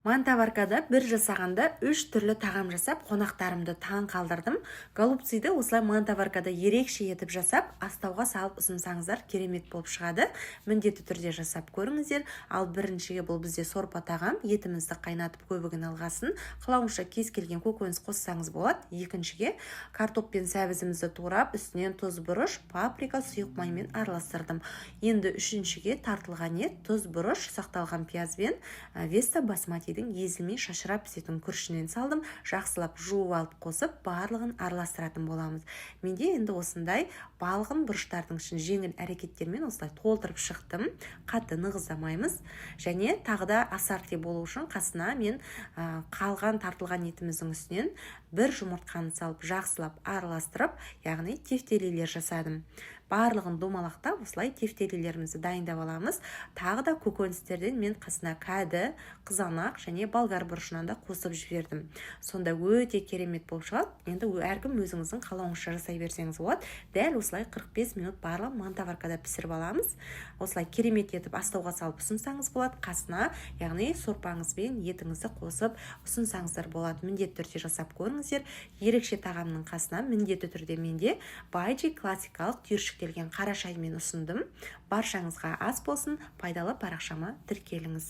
Мантаваркада бір жасағанда 3 түрлі тағам жасап, қонақтарымды таң қалдырдым. Голубциді осылай мантаваркада ерекше етіп жасап, астауға салып ұсынсаңыздар керемет болып шығады. Міндетті түрде жасап көріңіздер. Ал біріншіге бұл бізде сорпа тағам, етімізді қайнатып көбігін алғасын, қылауынша кез келген көкөніс қоссаңыз болады. Екіншіге картоп пен сәбізімізді турап, үстінен тұз бұрыш, паприка, сұйық маймен араластырдым. Енді үшіншіге тартылған ет, тұз бұрыш, сақталған пиязбен Веста басматидің езілмей шашырап пісетін күрішінен салдым, жақсылап жуып алып қосып, барлығын араластыратын боламыз. Менде енді осындай балғын бұрыштардың ішін жеңіл әрекеттермен осылай толтырып шықтым. Қатты нығыздамаймыз. Және тағы да ассорти болу үшін қасына мен қалған тартылған етіміздің үстінен бір жұмыртқаны салып, жақсылап араластырып, яғни тефтелилер жасадым. Барлығын домалақтап, осылай тефтелилерімізді дайындап аламыз. Тағы да көкөністерден мен қасына кәді, қызанақ және болгар бұрышынан да қосып жібердім. Сонда өте керемет болып шығады. Енді әркім өзіңіздің қалауыңызша жасай берсеңіз болады. Дәл осылай 45 минут барлығын мантаваркада пісіріп аламыз. Осылай керемет етіп астауға салып ұсынсаңыз болады. Қасына, яғни сорпаңызбен етіңізді қосып ұсынсаңыздар болады. Міндетті түрде жасап көріңіздер. Ерекше тағамның қасына міндетті түрде менде байджи классикалық түйіршіктелген қара шаймен ұсындым. Баршаңызға ас болсын, пайдалы парақшама тіркеліңіз.